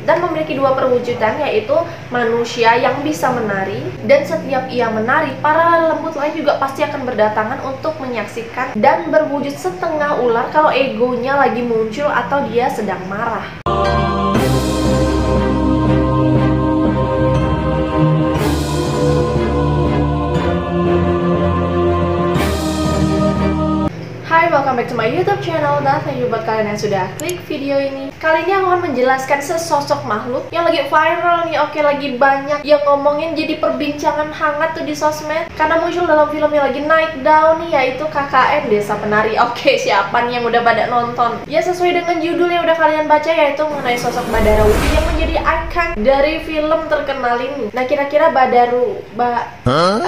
dan memiliki dua perwujudan, yaitu manusia yang bisa menari, dan setiap ia menari, para lembut lain juga pasti akan berdatangan untuk menyaksikan dan berwujud setengah ular kalau egonya lagi muncul atau dia sedang marah. Hai, welcome back to my YouTube channel, dan thank you buat kalian yang sudah klik video ini. Kali ini aku akan menjelaskan sesosok makhluk yang lagi viral nih, oke, lagi banyak yang ngomongin, jadi perbincangan hangat tuh di sosmed karena muncul dalam film yang lagi naik daun nih, yaitu KKN Desa Penari. Oke, siapa nih yang udah pada nonton? Ya, sesuai dengan judul yang udah kalian baca, yaitu mengenai sosok Badarawuhi yang menjadi ikon dari film terkenal ini. Nah, kira-kira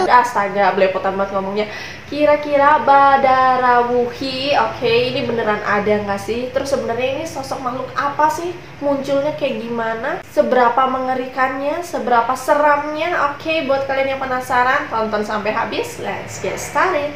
astaga, belepotan banget ngomongnya. Kira-kira Badarawuhi, oke, ini beneran ada nggak sih? Terus sebenarnya ini sosok makhluk apa sih? Munculnya kayak gimana? Seberapa mengerikannya? Seberapa seramnya? Oke, buat kalian yang penasaran, tonton sampai habis. Let's get started.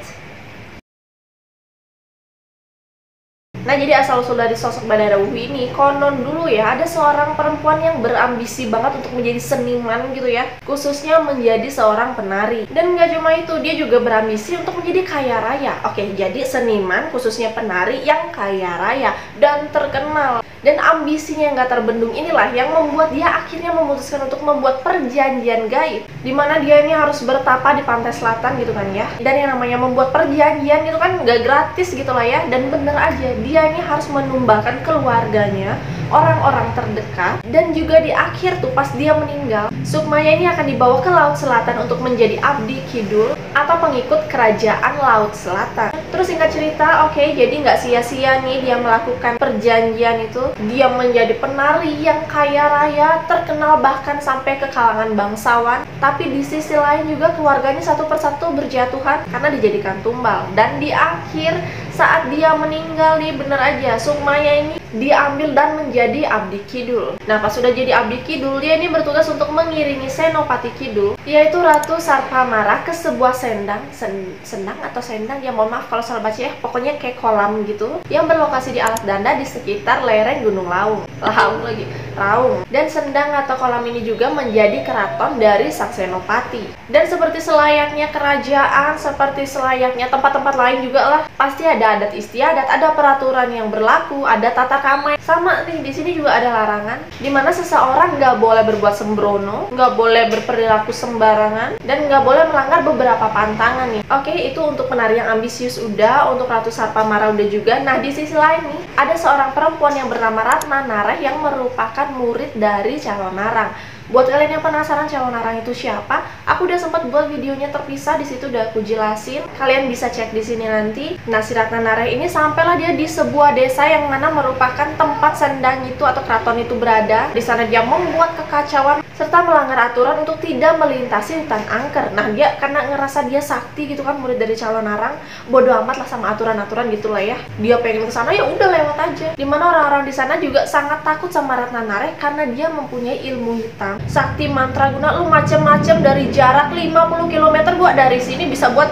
Nah, jadi asal-usul dari sosok Badarawuhi ini, konon dulu ya, ada seorang perempuan yang berambisi banget untuk menjadi seniman gitu ya, khususnya menjadi seorang penari. Dan nggak cuma itu, dia juga berambisi untuk menjadi kaya raya. Oke, jadi seniman, khususnya penari yang kaya raya dan terkenal. Dan ambisinya yang nggak terbendung inilah yang membuat dia akhirnya memutuskan untuk membuat perjanjian gaib, dimana dia ini harus bertapa di pantai selatan gitu kan ya. Dan yang namanya membuat perjanjian itu kan nggak gratis gitu lah ya. Dan bener aja, dia ini harus menumbangkan keluarganya, orang-orang terdekat, dan juga di akhir tuh pas dia meninggal, Sukmaya ini akan dibawa ke Laut Selatan untuk menjadi abdi kidul atau pengikut kerajaan Laut Selatan. Terus singkat cerita, oke, jadi nggak sia-sia nih dia melakukan perjanjian itu. Dia menjadi penari yang kaya raya, terkenal bahkan sampai ke kalangan bangsawan. Tapi di sisi lain juga keluarganya satu persatu berjatuhan karena dijadikan tumbal. Dan di akhir saat dia meninggal nih, bener aja, Sukmaya ini diambil dan menjadi abdi kidul. Nah, pas sudah jadi abdi kidul, dia ini bertugas untuk mengiringi Senopati Kidul, yaitu Ratu Sarpamara, ke sebuah sendang, sendang atau sendang, ya mohon maaf kalau salah baca ya, pokoknya kayak kolam gitu, yang berlokasi di alas danda di sekitar lereng Gunung Raung. Dan sendang atau kolam ini juga menjadi keraton dari sang Senopati. Dan seperti selayaknya kerajaan, seperti selayaknya tempat-tempat lain juga lah, pasti ada adat istiadat, ada peraturan yang berlaku, ada tata krama. Sama nih, di sini juga ada larangan, dimana seseorang nggak boleh berbuat sembrono, nggak boleh berperilaku sembarangan, dan nggak boleh melanggar beberapa pantangan nih. Oke, itu untuk penari yang ambisius udah, untuk Ratu Sarpamara udah juga. Nah, di sisi lain nih, ada seorang perempuan yang bernama Ratna Nareh yang merupakan murid dari Calonarang. Buat kalian yang penasaran Calonarang itu siapa, aku udah sempat buat videonya terpisah, di situ udah aku jelasin. Kalian bisa cek di sini nanti. Nah, si Ratna Nareh ini sampailah dia di sebuah desa yang mana merupakan tempat sendang itu atau keraton itu berada. Di sana dia membuat kekacauan serta melanggar aturan untuk tidak melintasi hutan angker. Nah, dia karena ngerasa dia sakti gitu kan, murid dari Calonarang, bodo amat lah sama aturan-aturan gitulah ya. Dia pengen ke sana, ya udah lewat aja. Dimana orang-orang di sana juga sangat takut sama Ratna Nareh karena dia mempunyai ilmu hitam, sakti mantraguna, lu macem-macem dari jarak 50 km gua dari sini bisa buat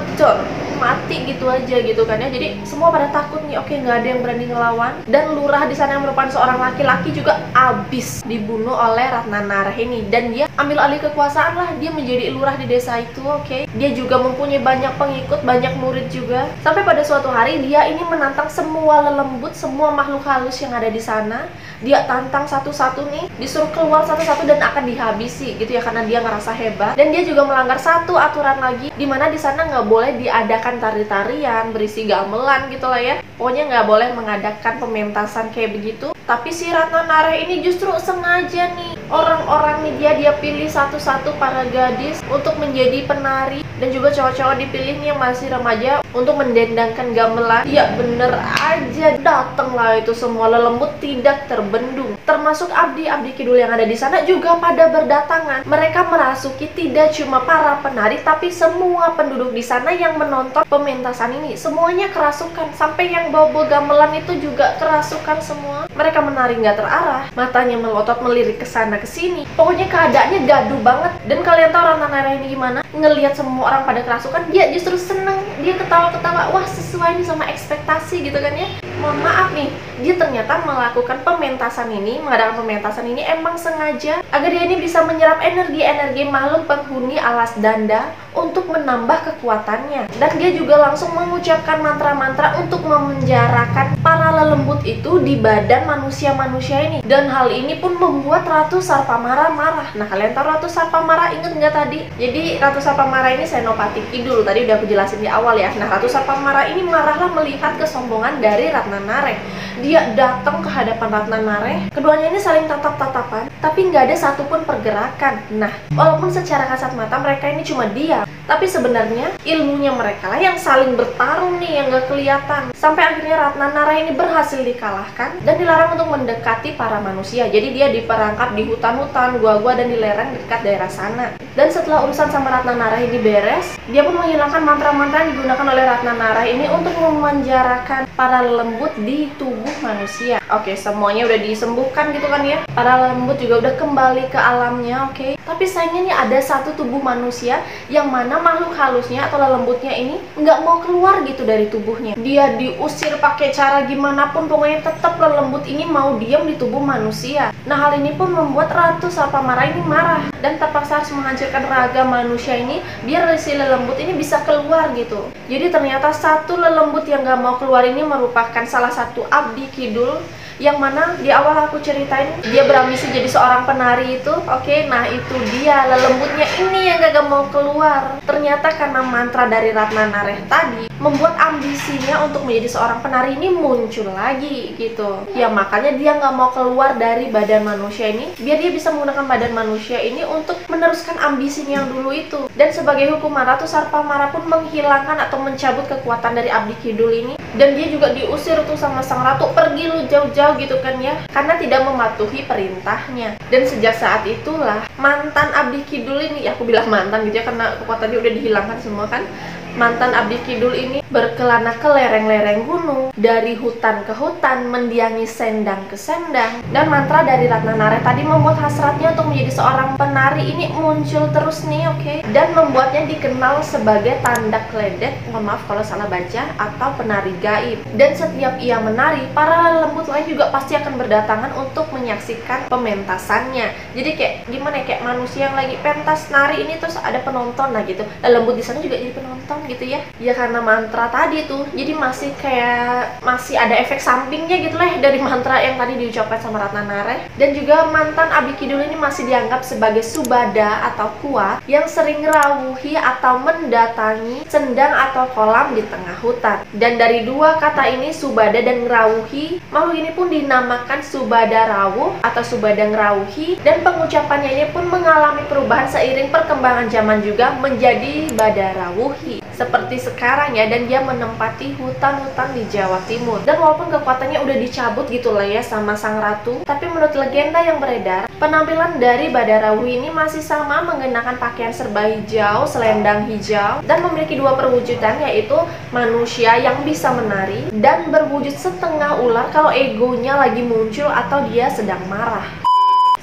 mati gitu aja gitu kan ya. Jadi semua pada takut nih, oke, nggak ada yang berani ngelawan. Dan lurah di sana yang merupakan seorang laki-laki juga abis dibunuh oleh Ratna Nareh ini. Dan dia ambil alih kekuasaan lah, dia menjadi lurah di desa itu, oke. Dia juga mempunyai banyak pengikut, banyak murid juga. Sampai pada suatu hari dia ini menantang semua lelembut, semua makhluk halus yang ada di sana. Dia tantang satu-satu nih, disuruh keluar satu-satu dan akan dihabisi gitu ya, karena dia ngerasa hebat. Dan dia juga melanggar satu aturan lagi, dimana di sana nggak boleh diadakan tari-tarian berisi gamelan gitu lah ya. Pokoknya nggak boleh mengadakan pementasan kayak begitu. Tapi si Ratna Nareh ini justru sengaja nih, orang-orang nih dia pilih satu-satu para gadis untuk menjadi penari, dan juga cowok-cowok dipilih nih yang masih remaja untuk mendendangkan gamelan. Ya bener aja, datanglah itu semua lelembut tidak terbendung, termasuk abdi-abdi kidul yang ada di sana juga pada berdatangan. Mereka merasuki tidak cuma para penari, tapi semua penduduk di sana yang menonton pementasan ini. Semuanya kerasukan, sampai yang bawa gamelan itu juga kerasukan semua. Mereka menari nggak terarah, matanya melotot melirik ke sana ke sini. Pokoknya keadaannya gaduh banget. Dan kalian tahu Ratna Nareh ini gimana? Ngelihat semua orang pada kerasukan, dia justru seneng, dia ketawa ketawa-ketawa, wah sesuai nih sama ekspektasi gitu kan ya. Mohon maaf nih, dia ternyata melakukan mengadakan pementasan ini emang sengaja agar dia ini bisa menyerap energi makhluk penghuni alas Danda untuk menambah kekuatannya. Dan dia juga langsung mengucapkan mantra-mantra untuk memenjarakan para lelembut itu di badan manusia-manusia ini. Dan hal ini pun membuat Ratu Sarpamara marah. Nah, kalian tahu Ratu Sarpamara inget nggak tadi? Jadi Ratu Sarpamara ini Senopati Kidul, tadi udah aku jelasin di awal ya. Nah, Ratu Sarpamara ini marahlah melihat kesombongan dari Ratnanareh. Dia datang ke hadapan Ratnanareh, keduanya ini saling tatap-tatapan, tapi nggak ada satupun pergerakan. Nah, walaupun secara kasat mata mereka ini cuma diam, tapi sebenarnya ilmunya mereka lah yang saling bertarung nih, yang nggak kelihatan. Sampai akhirnya Ratnanareh ini berhasil dikalahkan dan dilarang untuk mendekati para manusia. Jadi dia diperangkap di hutan-hutan, gua-gua, dan di lereng dekat daerah sana. Dan setelah urusan sama Ratnanareh ini beres, dia pun menghilangkan mantra-mantra yang digunakan oleh Ratnanareh ini untuk memenjarakan para lembut di tubuh manusia. Oke, semuanya udah disembuhkan gitu kan ya. Para lembut juga udah kembali ke alamnya, oke. Tapi sayangnya nih ada satu tubuh manusia yang mana makhluk halusnya atau lembutnya ini nggak mau keluar gitu dari tubuhnya. Dia diusir pakai cara gimana pun, pokoknya tetap lembut ini mau diam di tubuh manusia. Nah, hal ini pun membuat Ratu Sarpamara ini marah dan terpaksa harus menghancurkan raga manusia ini biar si lelembut ini bisa keluar gitu. Jadi ternyata satu lelembut yang nggak mau keluar ini merupakan salah satu abdi kidul yang mana di awal aku ceritain dia berambisi jadi seorang penari itu. Oke, nah itu dia lelembutnya ini yang gak mau keluar. Ternyata karena mantra dari Ratnanareh tadi membuat ambisinya untuk menjadi seorang penari ini muncul lagi gitu. Ya makanya dia gak mau keluar dari badan manusia ini biar dia bisa menggunakan badan manusia ini untuk meneruskan ambisinya yang dulu itu. Dan sebagai hukuman Ratu Sarpamara pun menghilangkan atau mencabut kekuatan dari abdi kidul ini, dan dia juga diusir tuh sama sang ratu, pergi lu jauh-jauh gitu kan ya, karena tidak mematuhi perintahnya. Dan sejak saat itulah mantan abdi kidul ini, ya aku bilang mantan gitu ya karena kekuatannya udah dihilangkan semua kan. Mantan abdi kidul ini berkelana ke lereng-lereng gunung, dari hutan ke hutan, mendiangi sendang ke sendang. Dan mantra dari Ratnanareh tadi membuat hasratnya untuk menjadi seorang penari ini muncul terus nih, oke. Dan membuatnya dikenal sebagai tanda kledek, mohon maaf kalau salah baca, atau penari gaib. Dan setiap ia menari, para lembut lain juga pasti akan berdatangan untuk menyaksikan pementasannya. Jadi kayak gimana ya, kayak manusia yang lagi pentas nari ini terus ada penonton lah gitu. Lembut di sana juga jadi penonton gitu ya. Ya karena mantra tadi tuh, jadi masih ada efek sampingnya gitu lah dari mantra yang tadi diucapkan sama Ratnanareh. Dan juga mantan abdi kidul ini masih dianggap sebagai subada atau kuat yang sering rawuhi atau mendatangi sendang atau kolam di tengah hutan. Dan dari dua kata ini, subada dan ngerawuhi, makhluk ini pun dinamakan subada rawuh atau subada ngerawuhi. Dan pengucapannya ini pun mengalami perubahan seiring perkembangan zaman juga menjadi badarawuhi seperti sekarang ya. Dan dia menempati hutan-hutan di Jawa Timur. Dan walaupun kekuatannya udah dicabut gitu lah ya sama sang ratu, tapi menurut legenda yang beredar, penampilan dari Badarawuhi ini masih sama, mengenakan pakaian serba hijau, selendang hijau, dan memiliki dua perwujudan, yaitu manusia yang bisa menari dan berwujud setengah ular kalau egonya lagi muncul atau dia sedang marah.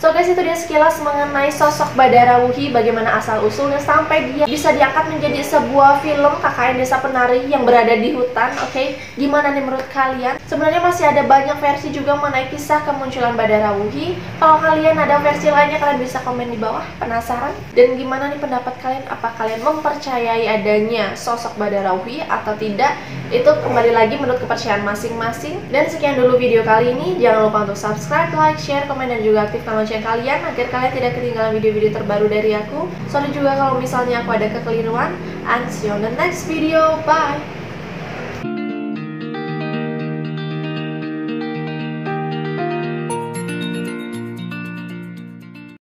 So guys, itu dia sekilas mengenai sosok Badarawuhi, bagaimana asal-usulnya sampai dia bisa diangkat menjadi sebuah film KKN Desa Penari yang berada di hutan. Oke, gimana nih menurut kalian? Sebenarnya masih ada banyak versi juga mengenai kisah kemunculan Badarawuhi. Kalau kalian ada versi lainnya, kalian bisa komen di bawah. Penasaran? Dan gimana nih pendapat kalian? Apa kalian mempercayai adanya sosok Badarawuhi atau tidak? Itu kembali lagi menurut kepercayaan masing-masing. Dan sekian dulu video kali ini. Jangan lupa untuk subscribe, like, share, komen, dan juga aktifkan lonceng kalian agar kalian tidak ketinggalan video-video terbaru dari aku. Sorry juga kalau misalnya aku ada kekeliruan. And see you on the next video. Bye!